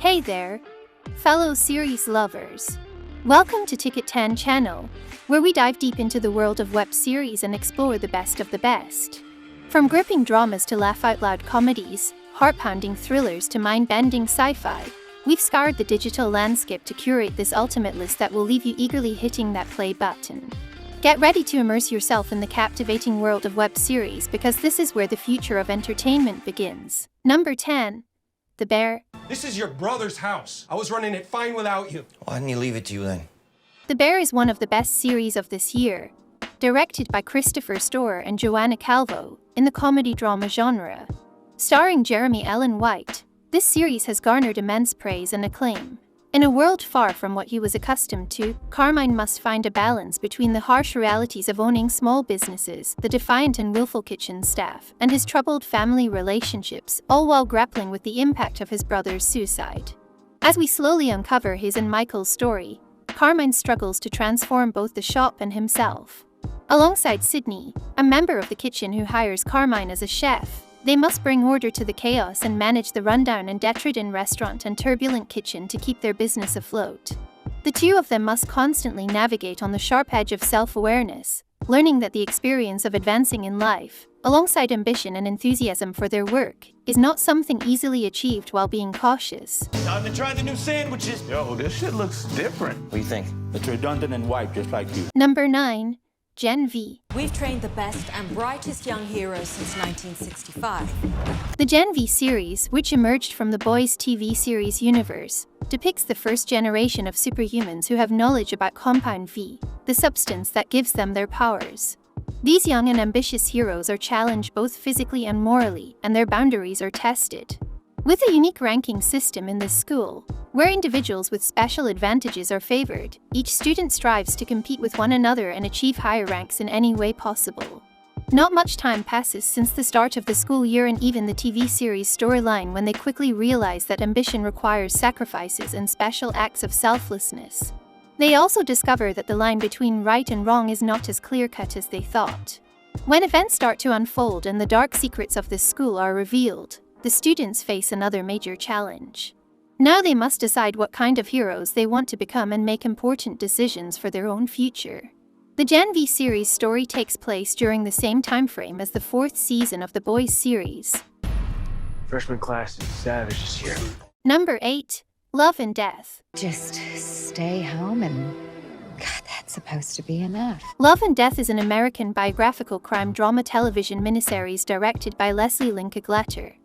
Hey there, fellow series lovers. Welcome to Ticket 10 channel, where we dive deep into the world of web series and explore the best of the best. From gripping dramas to laugh-out-loud comedies, heart-pounding thrillers to mind-bending sci-fi, we've scoured the digital landscape to curate this ultimate list that will leave you eagerly hitting that play button. Get ready to immerse yourself in the captivating world of web series because this is where the future of entertainment begins. Number 10. The Bear. This is your brother's house. I was running it fine without you. Why didn't you leave it to you then? The Bear is one of the best series of this year, directed by Christopher Storer and Joanna Calvo, in the comedy-drama genre. Starring Jeremy Allen White, this series has garnered immense praise and acclaim. In a world far from what he was accustomed to, Carmine must find a balance between the harsh realities of owning small businesses, the defiant and willful kitchen staff, and his troubled family relationships, all while grappling with the impact of his brother's suicide. As we slowly uncover his and Michael's story, Carmine struggles to transform both the shop and himself. Alongside Sydney, a member of the kitchen who hires Carmine as a chef, they must bring order to the chaos and manage the rundown and detritus restaurant and turbulent kitchen to keep their business afloat. The two of them must constantly navigate on the sharp edge of self-awareness, learning that the experience of advancing in life, alongside ambition and enthusiasm for their work, is not something easily achieved while being cautious. Time to try the new sandwiches. Yo, this shit looks different. What do you think? It's redundant and white, just like you. Number 9. Gen V. We've trained the best and brightest young heroes since 1965. The Gen V series, which emerged from the Boys TV series universe, depicts the first generation of superhumans who have knowledge about Compound V, the substance that gives them their powers. These young and ambitious heroes are challenged both physically and morally, and their boundaries are tested. With a unique ranking system in this school, where individuals with special advantages are favored, each student strives to compete with one another and achieve higher ranks in any way possible. Not much time passes since the start of the school year and even the TV series storyline when they quickly realize that ambition requires sacrifices and special acts of selflessness. They also discover that the line between right and wrong is not as clear-cut as they thought. When events start to unfold and the dark secrets of this school are revealed, the students face another major challenge. Now they must decide what kind of heroes they want to become and make important decisions for their own future. The Gen V series story takes place during the same time frame as the 4th season of the Boys series. Freshman class is savage this year. Number 8. Love and Death. Just stay home and God, that's supposed to be enough. Love and Death is an American biographical crime drama television miniseries directed by Leslie Linka Glatter.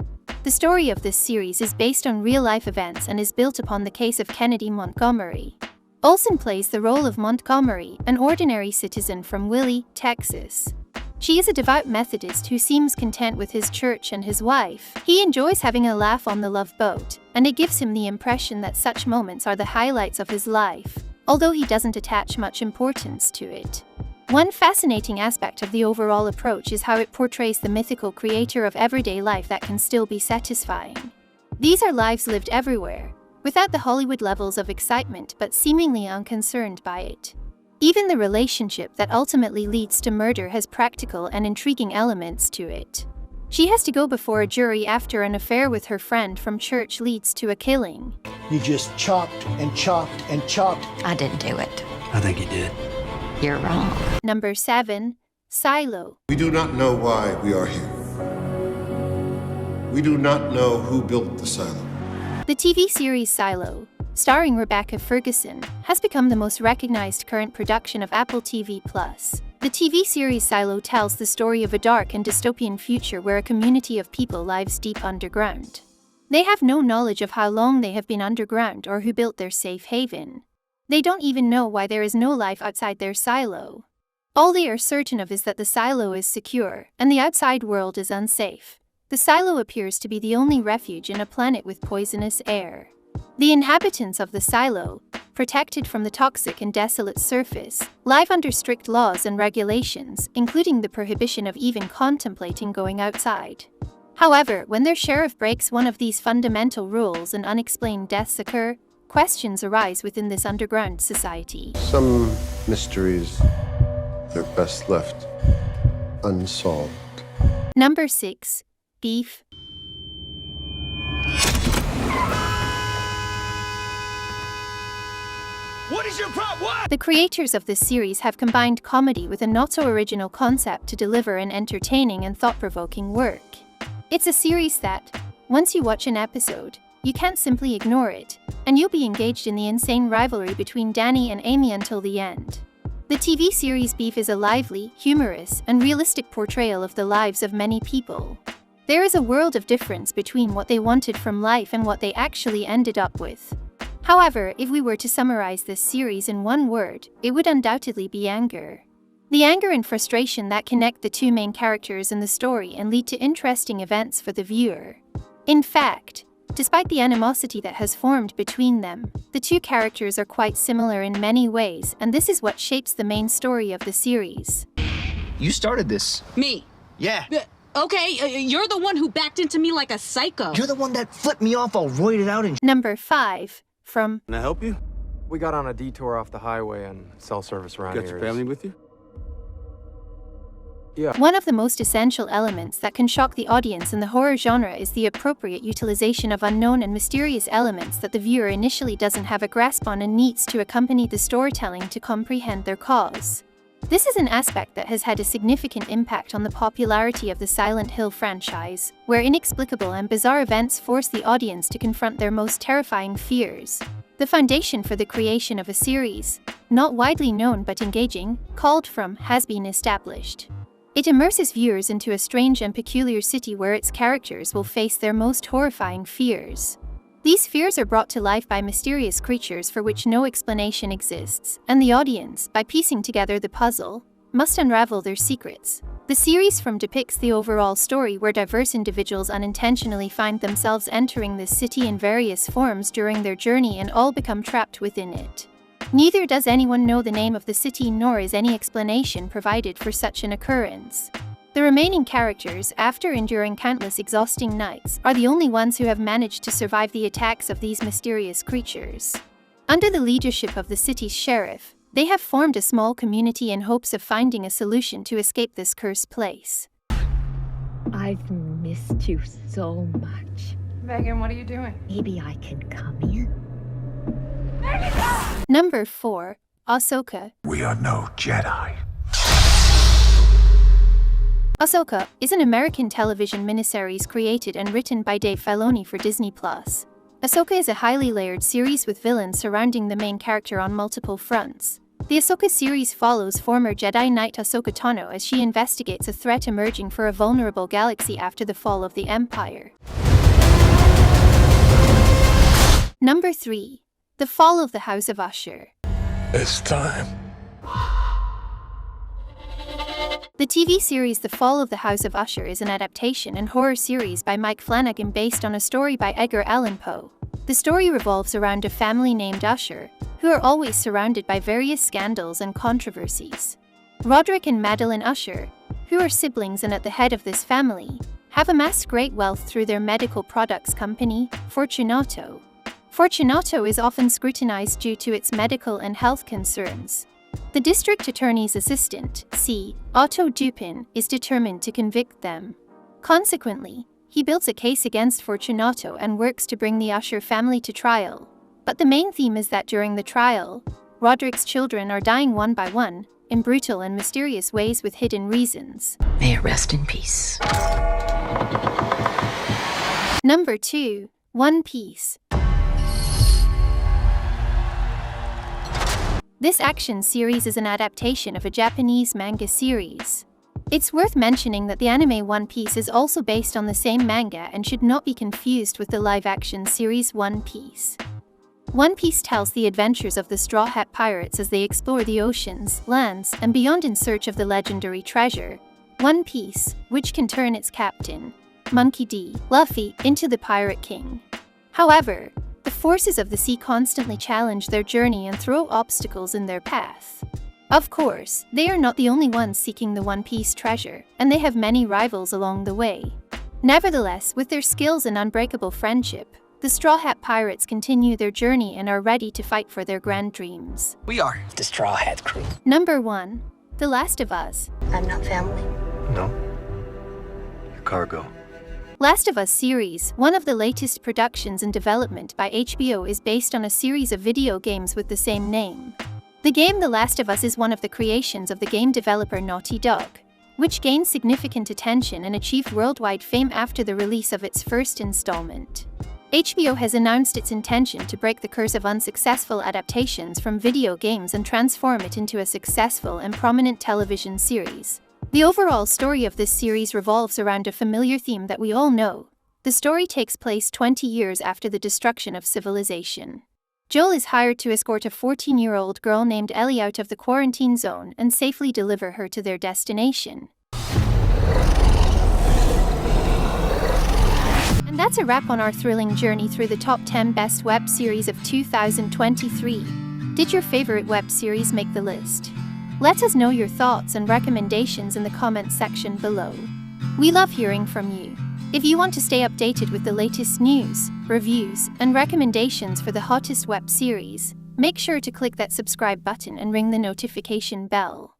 The story of this series is based on real-life events and is built upon the case of Kennedy Montgomery. Olsen plays the role of Montgomery, an ordinary citizen from Willie, Texas. She is a devout Methodist who seems content with his church and his wife. He enjoys having a laugh on the Love Boat, and it gives him the impression that such moments are the highlights of his life, although he doesn't attach much importance to it. One fascinating aspect of the overall approach is how it portrays the mythical creator of everyday life that can still be satisfying. These are lives lived everywhere, without the Hollywood levels of excitement but seemingly unconcerned by it. Even the relationship that ultimately leads to murder has practical and intriguing elements to it. She has to go before a jury after an affair with her friend from church leads to a killing. You just chopped and chopped and chopped. I didn't do it. I think you did. You're wrong. Number 7. Silo. We do not know why we are here. We do not know who built the silo. The TV series Silo, starring Rebecca Ferguson, has become the most recognized current production of Apple TV+. The TV series Silo tells the story of a dark and dystopian future where a community of people lives deep underground. They have no knowledge of how long they have been underground or who built their safe haven. They don't even know why there is no life outside their silo. All they are certain of is that the silo is secure, and the outside world is unsafe. The silo appears to be the only refuge in a planet with poisonous air. The inhabitants of the silo, protected from the toxic and desolate surface, live under strict laws and regulations, including the prohibition of even contemplating going outside. However, when their sheriff breaks one of these fundamental rules and unexplained deaths occur, questions arise within this underground society. Some mysteries are best left unsolved. Number 6. Beef. What is your problem? What? The creators of this series have combined comedy with a not-so-original concept to deliver an entertaining and thought-provoking work. It's a series that, once you watch an episode, you can't simply ignore it, and you'll be engaged in the insane rivalry between Danny and Amy until the end. The TV series Beef is a lively, humorous, and realistic portrayal of the lives of many people. There is a world of difference between what they wanted from life and what they actually ended up with. However, if we were to summarize this series in one word, it would undoubtedly be anger. The anger and frustration that connect the two main characters in the story and lead to interesting events for the viewer. In fact, despite the animosity that has formed between them, the two characters are quite similar in many ways, and this is what shapes the main story of the series. You started this. Me? Yeah. Okay, you're the one who backed into me like a psycho. You're the one that flipped me off all roided out and... Number 5, from... Can I help you? We got on a detour off the highway and cell service around here. Got your family with you? Yeah. One of the most essential elements that can shock the audience in the horror genre is the appropriate utilization of unknown and mysterious elements that the viewer initially doesn't have a grasp on and needs to accompany the storytelling to comprehend their cause. This is an aspect that has had a significant impact on the popularity of the Silent Hill franchise, where inexplicable and bizarre events force the audience to confront their most terrifying fears. The foundation for the creation of a series, not widely known but engaging, called From, has been established. It immerses viewers into a strange and peculiar city where its characters will face their most horrifying fears. These fears are brought to life by mysterious creatures for which no explanation exists, and the audience, by piecing together the puzzle, must unravel their secrets. The series From depicts the overall story where diverse individuals unintentionally find themselves entering this city in various forms during their journey and all become trapped within it. Neither does anyone know the name of the city nor is any explanation provided for such an occurrence. The remaining characters, after enduring countless exhausting nights, are the only ones who have managed to survive the attacks of these mysterious creatures. Under the leadership of the city's sheriff, they have formed a small community in hopes of finding a solution to escape this cursed place. I've missed you so much. Megan, what are you doing? Maybe I can come in. Number 4, Ahsoka. We are no Jedi. Ahsoka is an American television miniseries created and written by Dave Filoni for Disney+. Ahsoka is a highly layered series with villains surrounding the main character on multiple fronts. The Ahsoka series follows former Jedi Knight Ahsoka Tano as she investigates a threat emerging for a vulnerable galaxy after the fall of the Empire. Number 3. The Fall of the House of Usher. It's time. The TV series The Fall of the House of Usher is an adaptation and horror series by Mike Flanagan based on a story by Edgar Allan Poe. The story revolves around a family named Usher, who are always surrounded by various scandals and controversies. Roderick and Madeline Usher, who are siblings and at the head of this family, have amassed great wealth through their medical products company, Fortunato. Fortunato is often scrutinized due to its medical and health concerns. The district attorney's assistant, C. Otto Dupin, is determined to convict them. Consequently, he builds a case against Fortunato and works to bring the Usher family to trial. But the main theme is that during the trial, Roderick's children are dying one by one, in brutal and mysterious ways with hidden reasons. May it rest in peace. Number 2. One Piece. This action series is an adaptation of a Japanese manga series. It's worth mentioning that the anime One Piece is also based on the same manga and should not be confused with the live-action series One Piece. One Piece tells the adventures of the Straw Hat Pirates as they explore the oceans, lands, and beyond in search of the legendary treasure, One Piece, which can turn its captain, Monkey D. Luffy, into the Pirate King. However, the forces of the sea constantly challenge their journey and throw obstacles in their path. Of course, they are not the only ones seeking the One Piece treasure, and they have many rivals along the way. Nevertheless, with their skills and unbreakable friendship, the Straw Hat Pirates continue their journey and are ready to fight for their grand dreams. We are the Straw Hat Crew. Number 1. The Last of Us. I'm not family. No. Your cargo. Last of Us series, one of the latest productions in development by HBO, is based on a series of video games with the same name. The game The Last of Us is one of the creations of the game developer Naughty Dog, which gained significant attention and achieved worldwide fame after the release of its first installment. HBO has announced its intention to break the curse of unsuccessful adaptations from video games and transform it into a successful and prominent television series. The overall story of this series revolves around a familiar theme that we all know. The story takes place 20 years after the destruction of civilization. Joel is hired to escort a 14-year-old girl named Ellie out of the quarantine zone and safely deliver her to their destination. And that's a wrap on our thrilling journey through the top 10 best web series of 2023. Did your favorite web series make the list? Let us know your thoughts and recommendations in the comments section below. We love hearing from you. If you want to stay updated with the latest news, reviews, and recommendations for the hottest web series, make sure to click that subscribe button and ring the notification bell.